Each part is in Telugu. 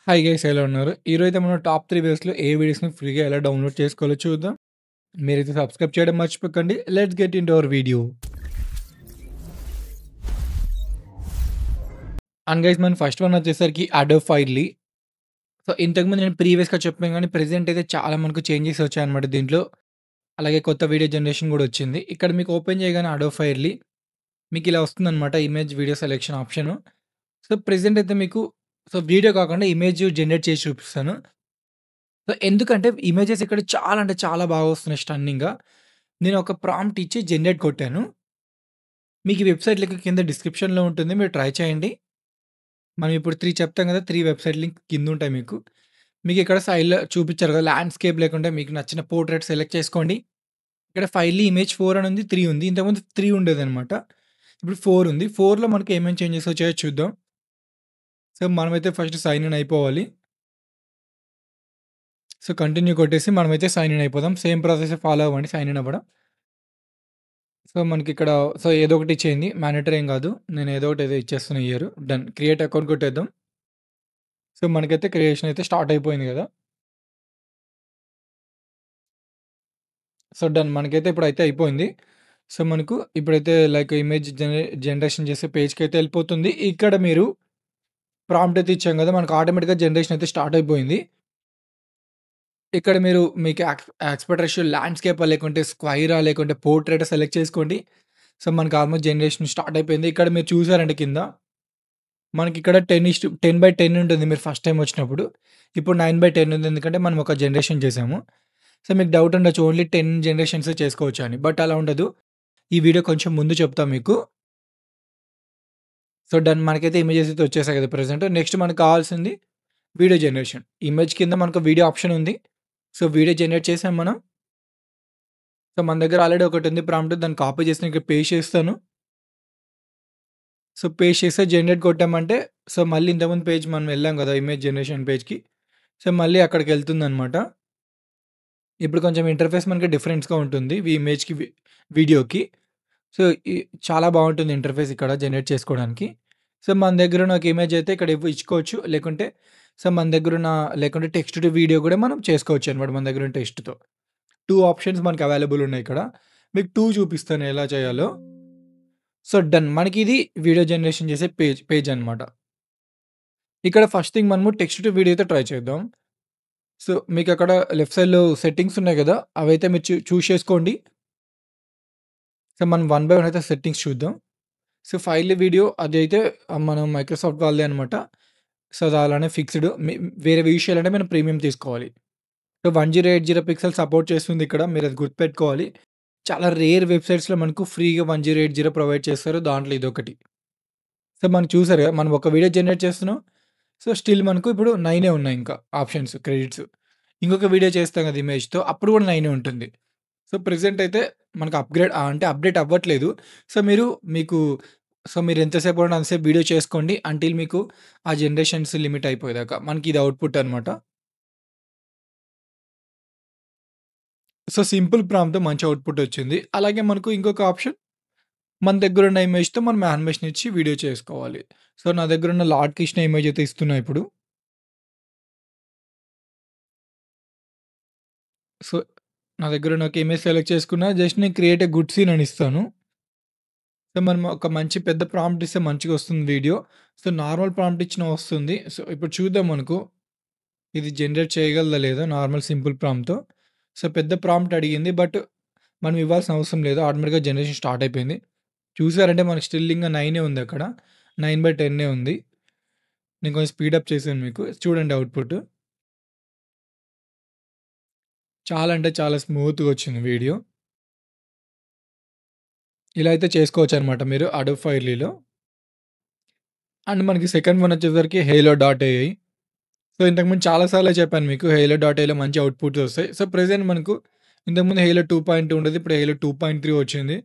హాయ్ గైస్ ఎలా ఉన్నారు? ఈరోజైతే మనం టాప్ 3 వేస్‌లో ఏ వీడియోస్‌ని ఫ్రీగా ఎలా డౌన్‌లోడ్ చేసుకోవాలో చూద్దాం. మీరైతే సబ్స్క్రైబ్ చేయడం మర్చిపోకండి. Let's get into hour video. And guys మన ఫస్ట్ వన్ వచ్చేసరికి అడోబ్ ఫైర్‌లీ. సో ఇంతకుముందు నేను ప్రీవియస్‌గా చెప్పాను గానీ ప్రెజెంట్ అయితే చాలా మనకు చేంజెస్ వచ్చాయన్నమాట దీంట్లో. అలాగే కొత్త వీడియో జనరేషన్ గూడా వచ్చింది. ఇక్కడ మీకు ఓపెన్ చేయగానే అడోబ్ ఫైర్‌లీ మీకు ఇలా వస్తుందన్నమాట image video selection option. So present అయితే మీకు వీడియో కాకుండా ఇమేజ్ జనరేట్ చేసి చూపిస్తాను. సో, ఎందుకంటే ఇమేజెస్ ఇక్కడ చాలా అంటే చాలా బాగా వస్తున్నాయి స్టన్నింగ్‌గా. నేను ఒక ప్రాంప్ట్ ఇచ్చి జనరేట్ కొట్టాను. మీకు ఈ వెబ్‌సైట్ లింక్ కింద డిస్క్రిప్షన్‌లో ఉంటుంది. మీరు ట్రై చేయండి. మనం ఇప్పుడు 3 చెప్తాం కదా! 3 వెబ్‌సైట్ లింక్ కిందుంటాయి మీకు. మీకిక్కడ సైడ్‌లో చూపిచ్చారు కదా! ల్యాండ్‌స్కేప్ లేకుంటే మీకు నచ్చిన పోర్ట్రెయిట్ సెలెక్ట్ చేసుకోండి. ఇక్కడ ఫైల్లీ ఇమేజ్ 4 అని ఉంది. 3 ఉంది. ఇంతకుముందు 3 ఉండేదనమాట. ఇప్పుడు 4 ఉంది. 4లో మనకి ఏమేం చేంజెస్ వచ్చాయో చూద్దాం. సో, మనమైతే ఫస్ట్ సైన్ ఇన్ అయిపోవాలి. సో, కంటిన్యూ కొట్టేసి మనమైతే సైన్ ఇన్ అయిపోదాం. సేమ్ ప్రాసెసే ఫాలో అవ్వండి సైన్ ఇన్ అవ్వడం. సో, మనకిక్కడ ఏదో ఒకటి ఇచ్చేయండి. మానిటర్ ఏం గాదు. నేను ఏదో ఒకటి ఏదో ఇచ్చేస్తున్నా ఇయర్. డన్. క్రియేట్ అకౌంట్ కొట్టేద్దాం. సో, మనకైతే క్రియేషన్ అయితే స్టార్ట్ అయిపోయింది గదా! So, done. మనకైతే ఇప్పుడైతే అయిపోయింది. సో, మనకు ఇప్పుడైతే లైక్ ఇమేజ్ జనరేషన్ చేసే పేజ్‌కైతే ఎళ్ళిపోతుంది. ఇక్కడ మీరు ప్రాంప్ట్ అయితే ఇచ్చాం గదా! మనకు ఆటోమేటిక్‌గా జనరేషన్ అయితే స్టార్ట్ అయిపోయింది. ఇక్కడ మీరు మీకు యాస్పెక్ట్ రేషియో ల్యాండ్‌స్కేపా లేకుంటే స్క్వైరా లేకుంటే పోర్ట్రెయిటా సెలెక్ట్ చేసుకోండి. సో, మనకు ఆల్మోస్ట్ జనరేషన్ స్టార్ట్ అయిపోయింది. ఇక్కడ మీరు చూసారంటే కింద మనకిక్కడ 10:10 ఉంటుంది మీరు ఫస్ట్ టైమ్ వచ్చినప్పుడు. ఇప్పుడు 9:10 ఉంది. ఎందుకంటే మనం ఒక జనరేషన్ చేసాము. సో, మీకు డౌట్ ఉండొచ్చు ఓన్లీ 10 జనరేషన్సే చేసుకోవచ్చా అని. బట్ అలా ఉండదు. ఈ వీడియో కొంచెం ముందు చెప్తా మీకు. సో, డన్ మనకైతే ఇమేజెస్ అయితే వచ్చేసాయి కదా! ప్రెజెంట్. నెక్స్ట్ మనకు కావాల్సింది వీడియో జనరేషన్. ఇమేజ్ కింద మనకు వీడియో ఆప్షన్ ఉంది. సో, వీడియో జనరేట్ చేసాం మనం. సో, మన దగ్గర ఆల్రెడీ ఒకటుంది ప్రాంప్ట్ దాన్ని కాపీ చేసి నేను ఇక్కడ పేస్ట్ చేస్తాను. సో, పేస్ట్ చేస్తే జనరేట్ కొట్టామంటే మళ్ళీ ఇంతకుముందు పేజ్ మనం వెళ్ళాం కదా! Image generation పేజ్‌కి. సో, మళ్ళీ అక్కడికెళ్తుందనమాట. ఇప్పుడు కొంచెం ఇంటర్‌ఫేస్ మనకి డిఫరెన్స్‌గా ఉంటుంది. ఇమేజ్‌కి, వీడియోకి. సో, ఈ చాలా బావుంటుంది ఇంటర్‌ఫేస్ ఇక్కడ జనరేట్ చేసుకోవడానికి. సో, మన దగ్గరున్న ఒక ఇమేజ్ అయితే ఇక్కడ ఇచ్చుకోవచ్చు. మన దగ్గరున్న లేకుంటే టెక్స్ట్ టు వీడియో కూడా మనం చేసుకోవచ్చనమాట మన దగ్గరున్న టెక్స్ట్‌తో. 2 ఆప్షన్స్ మనకు అవైలబుల్ ఉన్నాయి ఇక్కడ. మీకు 2 చూపిస్తాను ఎలా చేయాలో. So, done. మనకిది వీడియో జనరేషన్ చేసే పేజ్ అనమాట. ఇక్కడ ఫస్ట్ థింగ్ మనము టెక్స్ట్ టు వీడియో అయితే ట్రై చేద్దాం. సో, మీకక్కడ లెఫ్ట్ సైడ్‌లో సెట్టింగ్స్ ఉన్నాయి గదా! అవైతే మీరు చూజ్ చేసుకోండి. సో, మనం వన్ బై వన్ అయితే సెట్టింగ్స్ చూద్దాం. సో, ఫైల్ వీడియో అదైతే మనం మైక్రోసాఫ్ట్ వాళ్ళదే అనమాట. సో, అది అలానే ఫిక్స్‌డ్. వేరే విషయాలంటే మనం ప్రీమియం తీసుకోవాలి. సో, 1080 పిక్సెల్ సపోర్ట్ చేస్తుంది ఇక్కడ. మీరది గుర్తుపెట్టుకోవాలి. చాలా రేర్ వెబ్‌సైట్స్‌లో మనకు ఫ్రీగా 1080 ప్రొవైడ్ చేస్తారు. దాంట్లో ఇదొకటి. సో, మనం చూసారు గదా! మనం ఒక వీడియో జనరేట్ చేస్తున్నాం. సో, స్టిల్ మనకు ఇప్పుడు 9 ఉన్నాయి ఇంకా ఆప్షన్స్, క్రెడిట్స్. ఇంకొక వీడియో చేస్తాం కదా! ఇమేజ్‌తో అప్పుడు కూడా 9 ఉంటుంది. సో, ప్రెజెంట్ అయితే మనకు అంటే అప్‌డేట్ అవ్వట్లేదు. సో, మీకు మీరు ఎంతసేపు కావాలంటే అంతసేపు వీడియో చేసుకోండి. అంటిల్ మీకు ఆ జనరేషన్స్ లిమిట్ అయిపోయేదాకా. మనకి ఇది అవుట్‌పుట్ అనమాట. సో, సింపుల్ ప్రాంప్ట్‌తో మంచి అవుట్‌పుట్ వచ్చింది. అలాగే మనకు ఇంకొక ఆప్షన్ మన దగ్గరున్న ఇమేజ్‌తో మనం యానిమేషన్ ఇచ్చి వీడియో చేసుకోవాలి. సో, నా దగ్గరున్న లార్డ్ కృష్ణ ఇమేజ్ అయితే ఇస్తున్నా ఇప్పుడు. సో, నా దగ్గరున్న ఒక ఇమేజ్ సెలెక్ట్ చేసుకున్నా. జస్ట్ నేను క్రియేట్ ఎ గుడ్ సీన్ అని ఇస్తాను. సో, మనం ఒక మంచి పెద్ద ప్రాంప్ట్ ఇస్తే మంచిగొస్తుంది వీడియో. సో, నార్మల్ ప్రాంప్ట్ ఇచ్చినా వస్తుంది. సో, ఇప్పుడు చూద్దాం మనకు ఇది జనరేట్ చేయగలదా లేదా నార్మల్ సింపుల్ ప్రాంప్ట్‌తో. సో, పెద్ద ప్రాంప్ట్ అడిగింది. బట్ మనం ఇవ్వాల్సిన అవసరం లేదు. ఆటోమేటిక్‌గా జనరేషన్ స్టార్ట్ అయిపోయింది. చూసారంటే మనకు స్టిల్ ఇంగా 9 ఉందక్కడ. 9/10 ఉంది. నేను కొంచెం స్పీడప్ చేశాను మీకు. చూడండి అవుట్‌పుట్. చాలా అంటే చాలా స్మూత్‌గా వచ్చింది వీడియో. ఇలా అయితే చేసుకోవచ్చనమాట మీరు అడోబ్ ఫైర్‌లీలో. అండ్ మనకి సెకండ్ వన్ వచ్చేసరికి హేలో డాట్ ఏఐ. సో, ఇంతకుముందు చాలా సార్లు చెప్పాను మీకు హేలో డాట్ ఏఐలో మంచి అవుట్‌పుట్స్ వస్తాయి. సో, ప్రెజెంట్ మనకు ఇంతకుముందు హేలో 2.2 ఉండేది. ఇప్పుడు హేలో 2.3 వచ్చింది.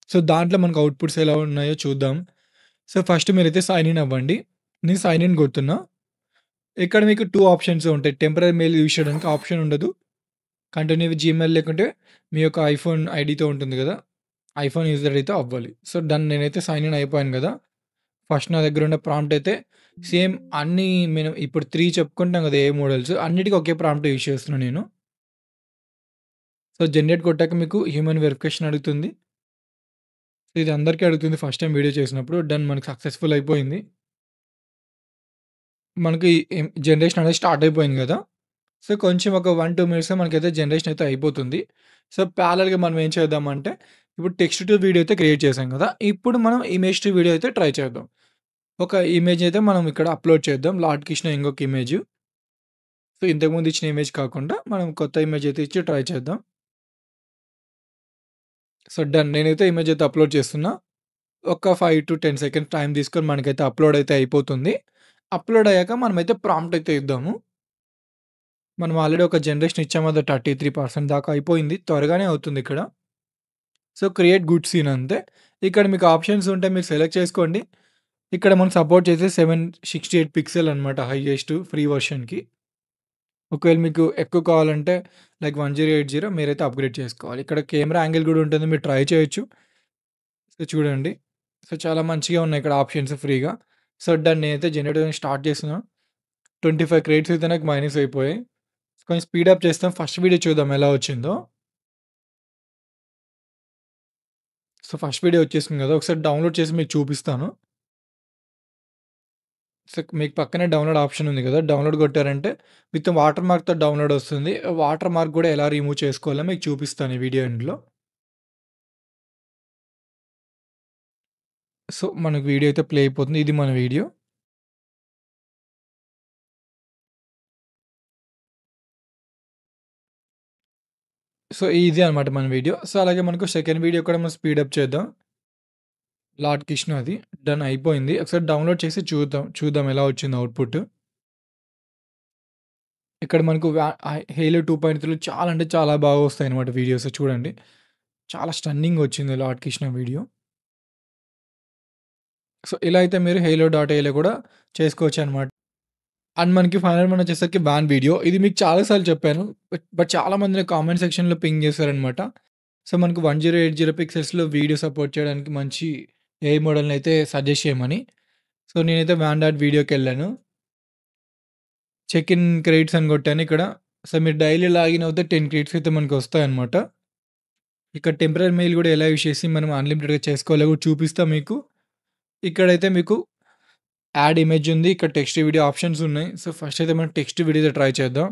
సో, దాంట్లో మనకు అవుట్‌పుట్స్ ఎలా ఉన్నాయో చూద్దాం. సో, ఫస్ట్ మీరైతే సైన్ ఇన్ అవ్వండి. నేను సైన్ ఇన్ కొడుతున్నా. ఇక్కడ మీకు 2 ఆప్షన్స్ ఉంటాయి. టెంపరరీ మెయిల్ యూజ్ చేయడానికి ఆప్షన్ ఉండదు. కంటిన్యూ విత్ జీమెయిల్ లేకుంటే మీ యొక్క ఐఫోన్ ఐడీతో ఉంటుంది గదా! ఐఫోన్ యూజర్ అయితే అవ్వాలి. సో, డన్ నేనైతే సైన్ ఇన్ అయిపోయాను గదా! ఫస్ట్ నా దగ్గరున్న ప్రాంప్ట్ అయితే సేమ్ అన్నీ మనం ఇప్పుడు 3 చెప్పుకుంటాం కదా! ఏఐ మోడల్స్ అన్నిటికి ఒకే ప్రాంప్ట్ యూజ్ చేస్తున్నా నేను. సో, జనరేట్ కొట్టాక మీకు హ్యూమన్ వెరిఫికేషన్ అడుగుతుంది. సో, ఇది అందరికీ అడుగుతుంది ఫస్ట్ టైమ్ వీడియో చేసినప్పుడు. డన్ మనకు సక్సెస్‌ఫుల్ అయిపోయింది. మనకి జనరేషన్ అనేది స్టార్ట్ అయిపోయింది గదా! సో, కొంచెం ఒక 1, 2 మినిట్స్‌లో మనకైతే జనరేషన్ అయితే అయిపోతుంది. సో, ప్యారలెల్‌గా మనం ఏం చేద్దామంటే, ఇప్పుడు టెక్స్ట్ టు వీడియో అయితే క్రియేట్ చేసాం గదా! ఇప్పుడు మనం ఇమేజ్ టు వీడియో అయితే ట్రై చేద్దాం. ఒక ఇమేజ్ అయితే మనం ఇక్కడ అప్‌లోడ్ చేద్దాం. లార్డ్ కృష్ణ ఇంకొక ఇమేజు. సో, ఇంతకుముందు ఇచ్చిన ఇమేజ్ కాకుండా మనం కొత్త ఇమేజ్ అయితే ఇచ్చి ట్రై చేద్దాం. So, done. నేనైతే ఇమేజ్ అయితే అప్‌లోడ్ చేస్తున్నా. ఒక 5-10 సెకండ్స్ టైం తీసుకొని మనకైతే అప్‌లోడ్ అయితే అయిపోతుంది. అప్‌లోడ్ అయ్యాక మనమైతే ప్రాంప్ట్ అయితే ఇద్దాము. మనం ఆల్రెడీ ఒక జనరేషన్ ఇచ్చాము కదా! 33% దాకా అయిపోయింది. త్వరగానే అవుతుందిక్కడ. సో, క్రియేట్ గుడ్ సీన్ అంతే. ఇక్కడ మీకు ఆప్షన్స్ ఉంటే మీరు సెలెక్ట్ చేసుకోండి. ఇక్కడ మనం సపోర్ట్ చేసే 768 పిక్సెల్ అనమాట హైయెస్ట్ ఫ్రీ వర్షన్‌కి. ఒకవేళ మీకు ఎక్కువ కావాలంటే లైక్ 1080 మీరైతే అప్‌గ్రేడ్ చేసుకోవాలి. ఇక్కడ కెమెరా యాంగిల్ గూడా ఉంటుంది. మీరు ట్రై చేయొచ్చు. సో, చూడండి. సో, చాలా మంచిగా ఉన్నాయి ఇక్కడ ఆప్షన్స్ ఫ్రీగా. సో, డన్ నేనైతే జనరేట్ స్టార్ట్ చేస్తున్నా. 25 క్రెడిట్స్ అయితే నాకు మైనస్ అయిపోయాయి. కొంచెం స్పీడప్ చేస్తాం. ఫస్ట్ వీడియో చూద్దాం ఎలా వచ్చిందో. సో, ఫస్ట్ వీడియో వచ్చేసింది గదా! ఒకసారి డౌన్‌లోడ్ చేసి మీకు చూపిస్తాను. సో, మీకు పక్కనే డౌన్‌లోడ్ ఆప్షన్ ఉంది గదా! డౌన్‌లోడ్ కొట్టారంటే విత్ వాటర్ మార్క్‌తో డౌన్‌లోడ్ వస్తుంది. వాటర్ మార్క్ గూడా ఎలా రిమూవ్ చేసుకోవాలో మీకు చూపిస్తాను ఈ వీడియో ఎండ్‌లో. సో, మనకు వీడియో అయితే ప్లే అయిపోతుంది. ఇది మన వీడియో. సో, ఇది అన్నమాట మన వీడియో. సో, అలాగే మనకు సెకండ్ వీడియో కూడా మనం స్పీడప్ చేద్దాం. లార్డ్ కృష్ణది. డన్ అయిపోయింది. ఒకసారి డౌన్‌లోడ్ చేసి చూద్దాం ఎలా వచ్చిందో ఔట్‌పుట్. ఇక్కడ మనకు 'హేలో 2.3' చాలా అంటే చాలా బాగా వస్తాయన్నమాట వీడియోస్ చూడండి. చాలా స్టన్నింగ్ వచ్చింది లార్డ్ కృష్ణ వీడియో. సో, ఇలా అయితే మీరు 'హేలో డాట్ ఏఐలో' కూడా చేసుకోవచ్చనమాట. అండ్ మనకి ఫైనల్ వన్ వచ్చేసరికి వాన్ వీడియో. ఇది మీకు చాలా సార్లు చెప్పాను. బట్ చాలామంది నాకు కామెంట్ సెక్షన్‌లో పింగ్ చేశారనమాట. సో, మనకు 1080 పిక్సెల్స్‌లో వీడియో సపోర్ట్ చేయడానికి మంచి ఏఐ మోడల్‌ని అయితే సజెస్ట్ చేయమని. సో, నేనైతే వాన్ డాట్ వీడియోకెళ్ళాను. చెక్ ఇన్ క్రెడిట్స్ అని కొట్టాను ఇక్కడ. సో, మీరు డైలీ లాగిన్ అవుతే 10 క్రెడిట్స్ అయితే మనకొస్తాయన్నమాట. ఇక్కడ టెంపరరీ మెయిల్ కూడా ఎలా యూజ్ చేసి మనం అన్‌లిమిటెడ్‌గా చేసుకోవాలో కూడా చూపిస్తా మీకు. ఇక్కడైతే మీకు యాడ్ ఇమేజ్ ఉంది. ఇక్కడ టెక్స్ట్ వీడియో ఆప్షన్స్ ఉన్నాయి. సో, ఫస్ట్ అయితే మనం టెక్స్ట్ వీడియోతో ట్రై చేద్దాం.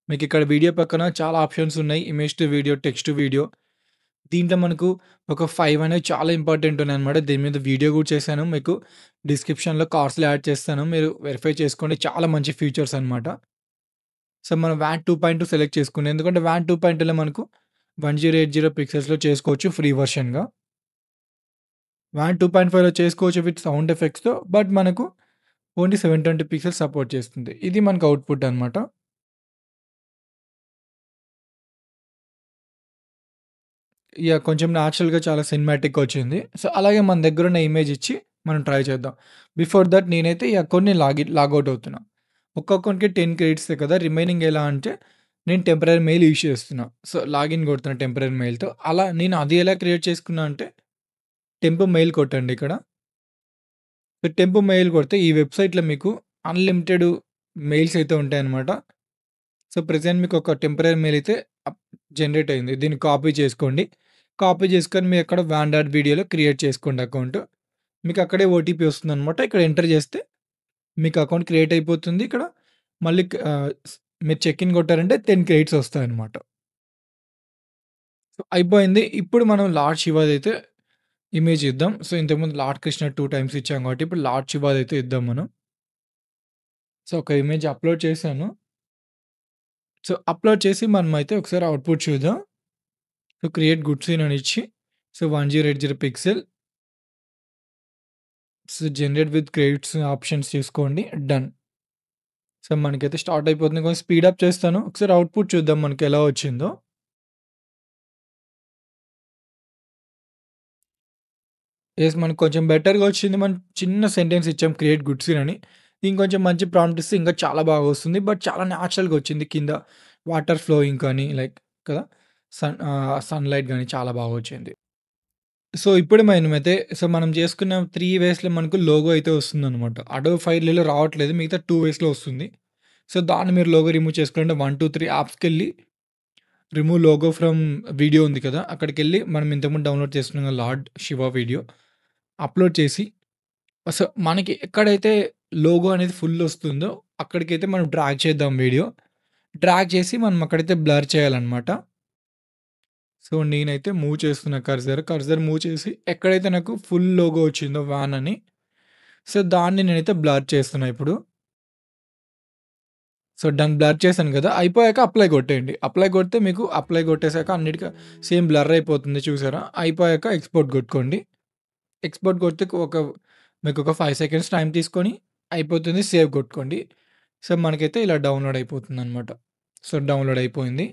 మీకు ఇక్కడ వీడియో పక్కన చాలా ఆప్షన్స్ ఉన్నాయి. Image to video, text to video. దీంట్లో మనకు ఒక 5 అనేవి చాలా ఇంపార్టెంట్ ఉన్నాయన్నమాట. దీని మీద వీడియో కూడా చేశాను. మీకు డిస్క్రిప్షన్‌లో కార్డ్స్‌లో యాడ్ చేస్తాను. మీరు వెరిఫై చేసుకోండి. చాలా మంచి ఫీచర్స్ అన్నమాట. సో, మనం వాన్ 2.2 సెలెక్ట్ చేసుకున్నాం. ఎందుకంటే వాన్ 2.2లో మనకు 1080 పిక్సెల్స్‌లో చేసుకోవచ్చు ఫ్రీ వెర్షన్‌గా. వాన్ 2.5లో చేసుకోవచ్చు విత్ సౌండ్ ఎఫెక్ట్స్‌తో. బట్ మనకు ఓన్లీ 720 పిక్సెల్స్ సపోర్ట్ చేస్తుంది. ఇది మనకు అవుట్‌పుట్ అన్నమాట. యాహ్! కొంచెం నేచురల్‌గా చాలా సినిమాటిక్‌గా వచ్చింది. సో, అలాగే మన దగ్గరున్న ఇమేజ్ ఇచ్చి మనం ట్రై చేద్దాం. బిఫోర్ థట్ నేనైతే ఈ అకౌంట్‌ని లాగౌట్ అవుతున్నా. ఒక్క అకౌంట్‌కి 10 క్రెడిట్సే కదా! రిమైనింగ్ ఎలా అంటే నేను టెంపరరీ మెయిల్ యూజ్ చేస్తున్నా. సో, లాగిన్ కొడుతున్నా టెంపరరీ మెయిల్‌తో. అలా నేను అది ఎలా క్రియేట్ చేసుకున్నా అంటే టెంప్ మెయిల్ కొట్టండి ఇక్కడ. సో, టెంప్ మెయిల్ కొడితే ఈ వెబ్‌సైట్‌లో మీకు అన్‌లిమిటెడ్ మెయిల్స్ అయితే ఉంటాయన్నమాట. సో, ప్రెజెంట్ మీకు ఒక టెంపరరీ మెయిల్ అయితే అప్ జనరేట్ అయింది. దీన్ని కాపీ చేసుకోండి. కాపీ చేసుకొని మీరు అక్కడ వాన్ డాట్ వీడియోలో క్రియేట్ చేసుకోండి అకౌంట్. మీకు అక్కడే ఓటీపీ వస్తుందనమాట. ఇక్కడ ఎంటర్ చేస్తే మీకు అకౌంట్ క్రియేట్ అయిపోతుంది. ఇక్కడ మళ్ళీ మీరు చెక్ ఇన్ కొట్టారంటే 10 క్రెడిట్స్ వస్తాయన్నమాట. సో, అయిపోయింది. ఇప్పుడు మనం లార్డ్ శివాదైతే ఇమేజ్ ఇద్దాం. సో, ఇంతకుముందు లార్డ్ కృష్ణ 2 టైమ్స్ ఇచ్చాం కాబట్టి ఇప్పుడు లార్డ్ శివాదైతే ఇద్దాం మనం. సో, ఒక ఇమేజ్ అప్‌లోడ్ చేశాను. సో, అప్‌లోడ్ చేసి మనమైతే ఒకసారి అవుట్‌పుట్ చూద్దాం. సో, క్రియేట్ గుడ్ సీన్ అని ఇచ్చి so, 1080 pixel so, generate with credits options తీసుకోండి. డన్. సో, మనకైతే స్టార్ట్ అయిపోతుంది. కొంచెం స్పీడప్ చేస్తాను. ఒకసారి అవుట్‌పుట్ చూద్దాం మనకెలా వచ్చిందో. యెస్ మనకు కొంచెం బెటర్‌గా వచ్చింది. మనం చిన్న సెంటెన్స్ ఇచ్చాం క్రియేట్ గుడ్ సీన్ అని. ఇంకొంచెం మంచి ప్రాంప్ట్ ఇస్తే ఇంకా చాలా బాగా వస్తుంది. బట్ చాలా న్యాచురల్‌గా వచ్చింది. కింద వాటర్ ఫ్లోయింగ్ కానీ లైక్ కదా! సన్‌లైట్ గాని చాలా బాగా వచ్చింది. సో, ఇప్పుడే మనమైతే మనం చేసుకున్న 3 వేస్‌లో మనకు లోగో అయితే వస్తుందనమాట. అడోబ్ ఫైల్‌లో రావట్లేదు. మిగతా 2 వేస్‌లో వస్తుంది. సో, దాన్ని మీరు లోగో రిమూవ్ చేసుకోవాలంటే 1, 2, 3 యాప్స్‌కెళ్ళి రిమూవ్ లోగో ఫ్రమ్ వీడియో ఉంది కదా! అక్కడికెళ్ళి మనం ఇంతకుముందు డౌన్‌లోడ్ చేసుకున్న లార్డ్ శివ వీడియో అప్‌లోడ్ చేసి మనకి ఎక్కడైతే లోగో అనేది ఫుల్ వస్తుందో అక్కడికైతే మనం డ్రాగ్ చేద్దాం వీడియో. డ్రాగ్ చేసి మనం అక్కడైతే బ్లర్ చేయాలనమాట. సో, నేనైతే మూవ్ చేస్తున్నా కర్సర్ మూవ్ చేసి ఎక్కడైతే నాకు ఫుల్ లోగో వచ్చిందో వాన్ అని, సో, దాన్ని నేనైతే బ్లర్ చేస్తున్నా ఇప్పుడు. సో, దాన్ని బ్లర్ చేశాను గదా! అయిపోయాక అప్లై కొట్టేయండి. అప్లై కొడితే మీకు అప్లై కొట్టేసాక అన్నిటికి సేమ్ బ్లర్ అయిపోతుంది చూసారా? అయిపోయాక ఎక్స్‌పోర్ట్ కొట్టుకోండి. ఎక్స్‌పోర్ట్ కొడితే మీకొక 5 సెకండ్స్ టైం తీసుకొని అయిపోతుంది. సేవ్ కొట్టుకోండి. సో, మనకైతే ఇలా డౌన్‌లోడ్ అయిపోతుందనమాట. సో, డౌన్‌లోడ్ అయిపోయింది.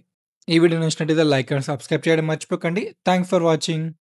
ఈ వీడియో నచ్చినట్టయితే లైక్ అండ్ సబ్స్క్రైబ్ చేయడం మర్చిపోకండి. Thanks for watching.